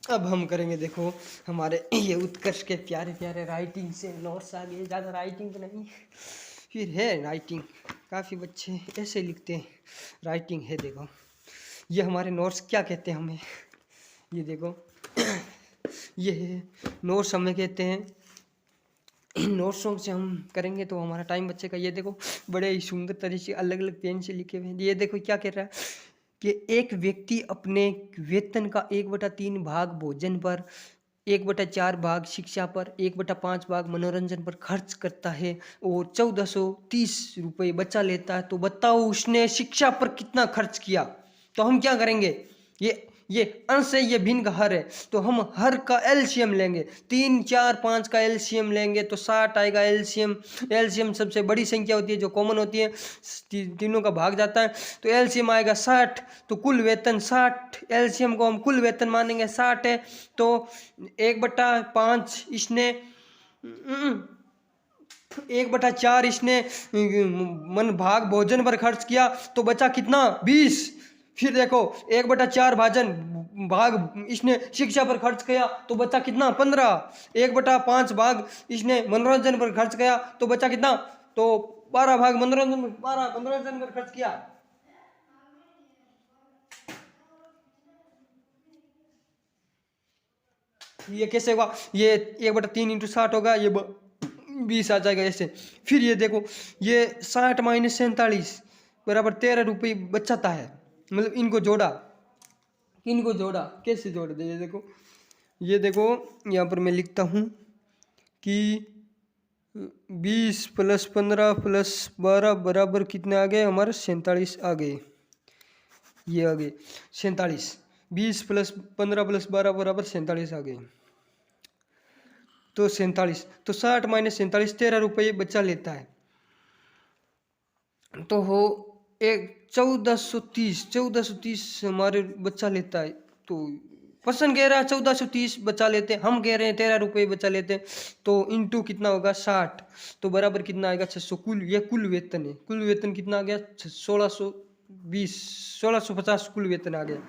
अब हम करेंगे, देखो हमारे ये उत्कर्ष के प्यारे प्यारे राइटिंग से नोट्स आ गए। ज़्यादा राइटिंग तो नहीं, फिर है राइटिंग, काफ़ी बच्चे ऐसे लिखते हैं। राइटिंग है, देखो ये हमारे नोट्स क्या कहते हैं हमें, ये देखो ये है नोट्स हमें कहते हैं। इन नोट्सों से हम करेंगे तो हमारा टाइम बचेगा। ये देखो बड़े ही सुंदर तरीके से अलग अलग पेन से लिखे हुए हैं। ये देखो क्या कह रहा है कि एक व्यक्ति अपने वेतन का 1/3 भाग भोजन पर, 1/4 भाग शिक्षा पर, 1/5 भाग मनोरंजन पर खर्च करता है और 1430 रुपये बचा लेता है। तो बताओ उसने शिक्षा पर कितना खर्च किया। तो हम क्या करेंगे, ये अंश है, ये भिन्न का हर है, तो हम हर का एलसीएम लेंगे। 3, 4, 5 का एलसीएम लेंगे तो 60 आएगा एलसीएम। एलसीएम सबसे बड़ी संख्या होती है जो कॉमन होती है, तीनों का भाग जाता है, तो एलसीएम आएगा 60। तो कुल वेतन 60, एलसीएम को हम कुल वेतन मानेंगे 60 है। तो 1/5 इसने 1/4 इसने मन भाग भोजन पर खर्च किया, तो बचा कितना 20। फिर देखो 1/4 भाजन भाग इसने शिक्षा पर खर्च किया तो बचा कितना 15। 1/5 भाग इसने मनोरंजन पर खर्च किया तो बचा कितना, तो 12 भाग मनोरंजन पर खर्च किया। ये कैसे होगा, ये 1/3 × 60 होगा, ये 20 आ जाएगा ऐसे। फिर ये देखो ये 60 - 47 बराबर 13 रुपये बचाता है। मतलब इनको जोड़ा कैसे जोड़ दे, ये देखो यहाँ पर मैं लिखता हूँ कि 20 + 15 + 12 बराबर कितने आ गए हमारे 47 आ गए। ये आ गए 47, 20 + 15 + 12 बराबर 47 आ गए। तो 47, तो 60 - 47 13 रुपये बचा लेता है। तो हो एक 1430 हमारे बचा लेता है। तो पर्सन कह रहा है 1430 बचा लेते हैं, हम कह रहे हैं 13 रुपये बचा लेते हैं। तो इंटू कितना होगा 60, तो बराबर कितना आएगा 600। ये कुल वेतन है। कुल वेतन कितना आ गया 1620, 1650 कुल वेतन आ गया।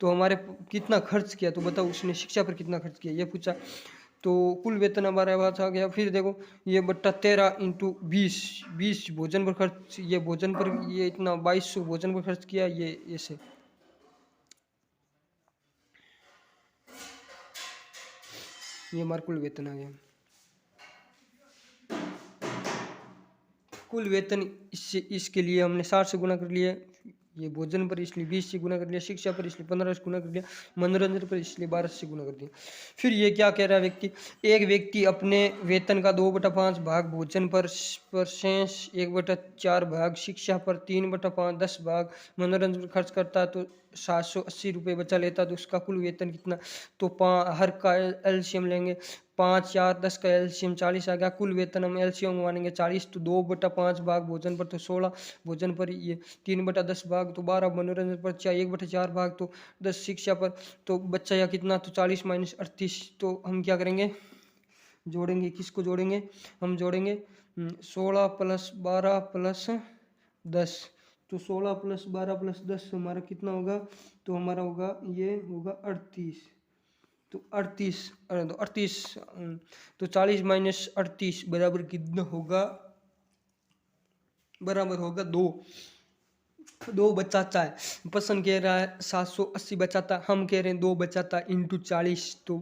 तो हमारे कितना खर्च किया, तो बताओ उसने शिक्षा पर कितना खर्च किया, ये पूछा। तो कुल वेतन हमारे पास आ गया। फिर देखो ये बट्टा 13 × 20 भोजन पर खर्च, ये भोजन पर ये इतना 2200 भोजन पर खर्च किया, ये ऐसे। ये हमारा कुल वेतन आ गया। कुल वेतन इसके लिए हमने 60 से गुना कर लिया, ये भोजन पर इसलिए 20 से गुना कर लिया, शिक्षा पर इसलिए 15 से गुना कर लिया, मनोरंजन पर इसलिए 12 से गुना कर दिया। फिर ये क्या कह रहा है व्यक्ति, एक व्यक्ति अपने वेतन का 2/5 भाग भोजन पर शेष 1/4 भाग शिक्षा पर, 3/5 10 भाग मनोरंजन पर खर्च करता है। तो 780 रुपये बचा लेता, तो उसका कुल वेतन कितना। तो हर का एलसीएम लेंगे, 5, 4, 10 का एलसीएम 40 आ गया। कुल वेतन हम एलसीएम मानेंगे 40, तो 2/5 भाग भोजन पर तो 16 भोजन पर, ये 3/10 भाग तो 12 मनोरंजन पर, 1/4 भाग तो 10 शिक्षा पर। तो बच्चा या कितना, तो 40 - 38। तो हम क्या करेंगे, जोड़ेंगे, किसको जोड़ेंगे, हम जोड़ेंगे 16 + 12 + 10। तो 16 + 12 + 10 हमारा कितना होगा, तो हमारा होगा ये होगा 38। तो 38 तो 40 - 38 बराबर कितना होगा, बराबर होगा 2 बचाता है। पसंद कह रहा है 780 बचाता है, हम कह रहे हैं 2 बचाता है इंटू 40। तो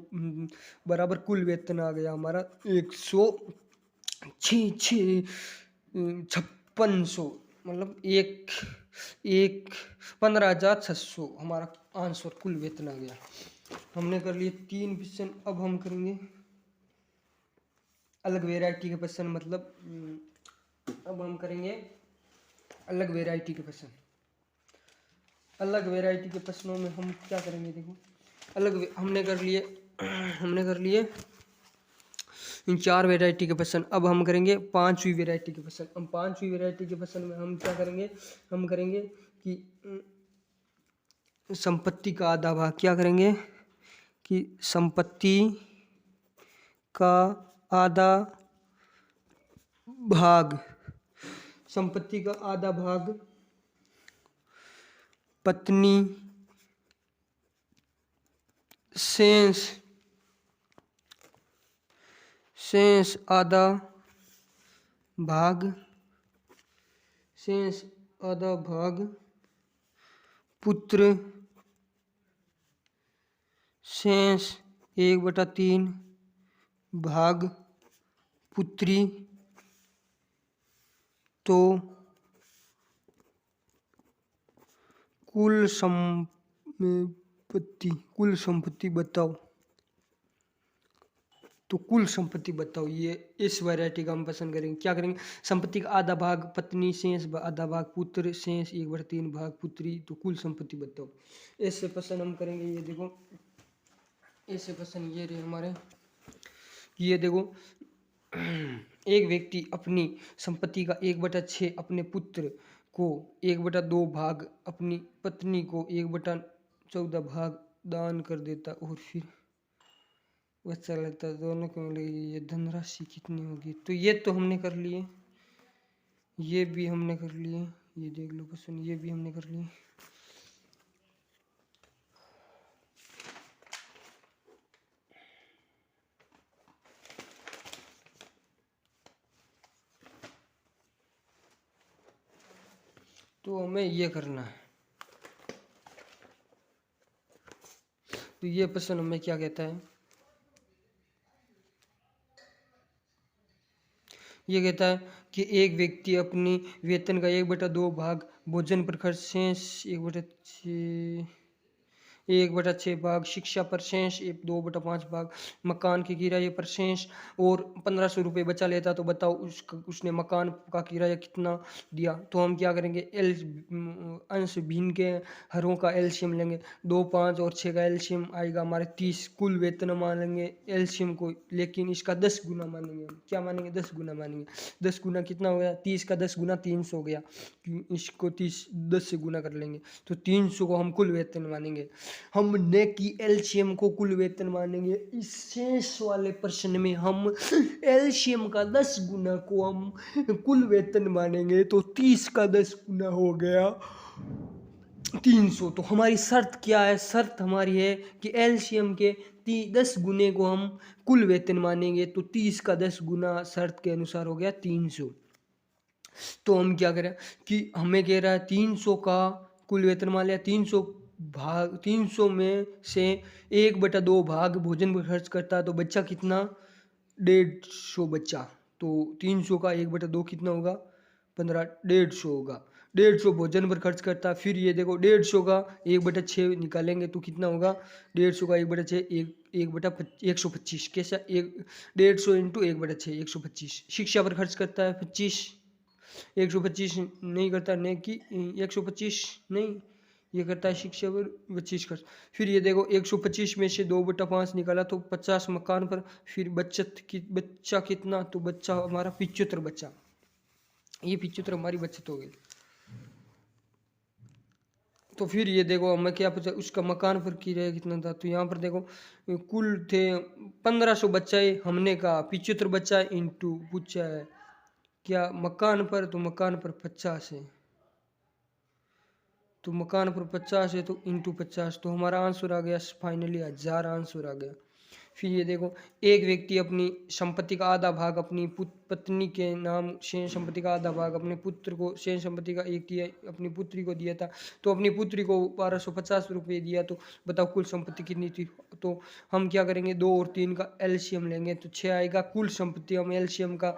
बराबर कुल वेतन आ गया हमारा 156 मतलब 15,600 हमारा आंसर कुल वेतन आ गया। हमने कर लिए 3 क्वेश्चन। अब हम करेंगे अलग वेराइटी के क्वेश्चन, मतलब अब हम करेंगे अलग वेराइटी के क्वेश्चन। अलग वैरायटी के प्रश्नों में हम क्या करेंगे, देखो हमने कर लिए इन 4 वैरायटी के प्रश्न। अब हम करेंगे 5वीं वैरायटी के प्रश्न। हम 5वीं वैरायटी के प्रश्न में हम क्या करेंगे, हम करेंगे कि संपत्ति का आधा भाग, क्या करेंगे कि संपत्ति का आधा भाग, संपत्ति का आधा भाग पत्नी शेष आधा भाग पुत्र, शेष 1/3 भाग पुत्री, तो कुल संपत्ति बताओ। तो कुल संपत्ति बताओ, ये इस वैरायटी का हम पसंद करेंगे। क्या करेंगे, संपत्ति का आधा भाग पत्नी, शेष आधा भाग पुत्र, शेष 1/3 भाग पुत्री, तो कुल संपत्ति बताओ। ऐसे प्रश्न हम करेंगे। ये देखो ऐसे प्रश्न ये रहे हमारे, ये देखो एक व्यक्ति अपनी संपत्ति का 1/6 अपने पुत्र को, 1/2 भाग अपनी पत्नी को, 1/14 भाग दान कर देता और फिर बच्चा लेता, दोनों को मिलेगी। ये धनराशि कितनी होगी। तो ये तो हमने कर लिए, ये भी हमने कर लिए, ये देख लो क्वेश्चन, ये भी हमने कर लिए। तो हमें ये करना है। तो ये प्रश्न हमें क्या कहता है, ये कहता है कि एक व्यक्ति अपनी वेतन का 1/2 भाग भोजन पर खर्च, शेष 1/6 भाग शिक्षा पर, शेष 2/5 भाग मकान के किराए पर, शेष और 1500 रुपये बचा लेता। तो बताओ उसने मकान का किराया कितना दिया। तो हम क्या करेंगे, अंश भिन्न के हरों का एलसीएम लेंगे। 2, 5 और 6 का एलसीएम आएगा हमारे 30। कुल वेतन मानेंगे एलसीएम को, लेकिन इसका 10 गुना मानेंगे। हम क्या मानेंगे, 10 गुना मानेंगे। 10 गुना कितना हो गया, 30 का 10 गुना 300 हो गया। इसको 10 से गुना कर लेंगे तो 300 को हम कुल वेतन मानेंगे। हमने की एलसीएम को कुल वेतन मानेंगे। इस शेष वाले प्रश्न में हम एलसीएम का 10 गुना को हम कुल वेतन मानेंगे। तो 30 का 10 गुना हो गया 300। तो हमारी शर्त क्या है, शर्त हमारी है कि एलसीएम के 10 गुने को हम कुल वेतन मानेंगे। तो 30 का 10 गुना शर्त के अनुसार हो गया 300। तो हम क्या करें कि हमें कह रहा है 300 का कुल वेतन मान लिया। 300 में से 1/2 भाग भोजन पर खर्च करता, तो बच्चा कितना, 150 बच्चा। तो 300 का 1/2 कितना होगा, 15, 150 होगा। 150 भोजन पर खर्च करता। फिर ये देखो 150 का 1/6 निकालेंगे तो कितना होगा, 150 का 1/6 125। कैसा, 150 इंटू 1/6 125। शिक्षा पर खर्च करता है 25, 125 नहीं करता, नहीं कि 125 नहीं, ये करता है शिक्षा पर 25 खर्च। फिर ये देखो 125 में से 2/5 निकाला तो 50 मकान पर। फिर बच्चा कितना, तो बच्चा हमारा 75 बच्चा। ये 75 हमारी बचत हो गई। तो फिर ये देखो हमें क्या पूछा, उसका मकान पर किराया कितना था। तो यहाँ पर देखो कुल थे 1500 बच्चा, हमने कहा 75 बच्चा इंटू पूछा है क्या मकान पर, तो मकान पर 50 है। तो मकान पर 50 है तो इंटू 50, तो हमारा आंसर आ गया फाइनली 1000 आंसर आ गया। फिर ये देखो एक व्यक्ति अपनी संपत्ति का आधा भाग अपनी पत्नी के नाम, शेष संपत्ति का आधा भाग अपने पुत्र को, शेष संपत्ति का एक दिया अपनी पुत्री को दिया था। तो अपनी पुत्री को 1250 रुपये दिया। तो बताओ कुल संपत्ति कितनी थी। तो हम क्या करेंगे, 2 और 3 का एलसीएम लेंगे तो 6 आएगा। कुल संपत्ति हम एलसीएम का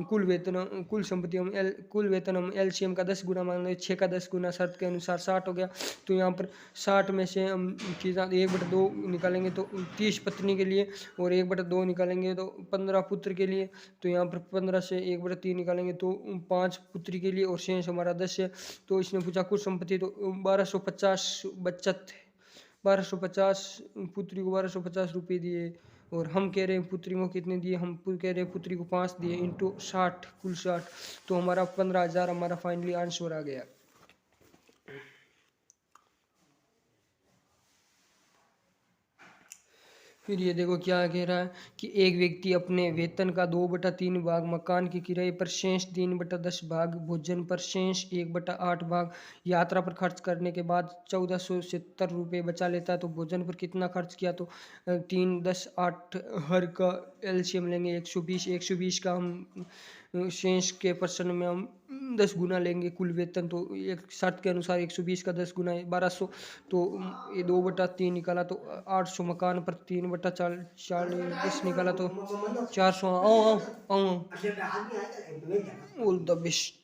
कुल वेतन हम एलसीएम का 10 गुना मान लेंगे। 6 का 10 गुना शर्त के अनुसार 60 हो गया। तो यहाँ पर 60 में से हम 1/2 निकालेंगे तो 30 पत्नी के लिए लिए, और 1/2 निकालेंगे तो 15 पुत्र के लिए। तो यहाँ पर 15 से 1/3 निकालेंगे तो 5 पुत्री के लिए, और शेष हमारा 10 है। तो इसने पूछा कुछ संपत्ति, तो 1250 बचत, 1250 पुत्री को 1250 रुपये दिए। और हम कह रहे हैं पुत्री को कितने दिए, हम कह रहे हैं पुत्री को 5 दिए, इंटू 60, कुल 60। तो हमारा 15,000 हमारा फाइनली आंसर आ गया। फिर ये देखो क्या कह रहा है कि एक व्यक्ति अपने वेतन का 2/3 भाग मकान के किराए पर, शेष 3/10 भाग भोजन पर, शेष 1/8 भाग यात्रा पर खर्च करने के बाद 1470 रुपये बचा लेता है। तो भोजन पर कितना खर्च किया, तो 3, 10, 8 हर का एलसीएम लेंगे 120, 120 का हम शेष के पर्सन में हम 10 गुना लेंगे कुल वेतन। तो एक शर्त के अनुसार 120 का 10 गुना 1200। तो ये 2/3 निकाला तो 800 मकान पर, 3/40 निकाला तो 400। All the best.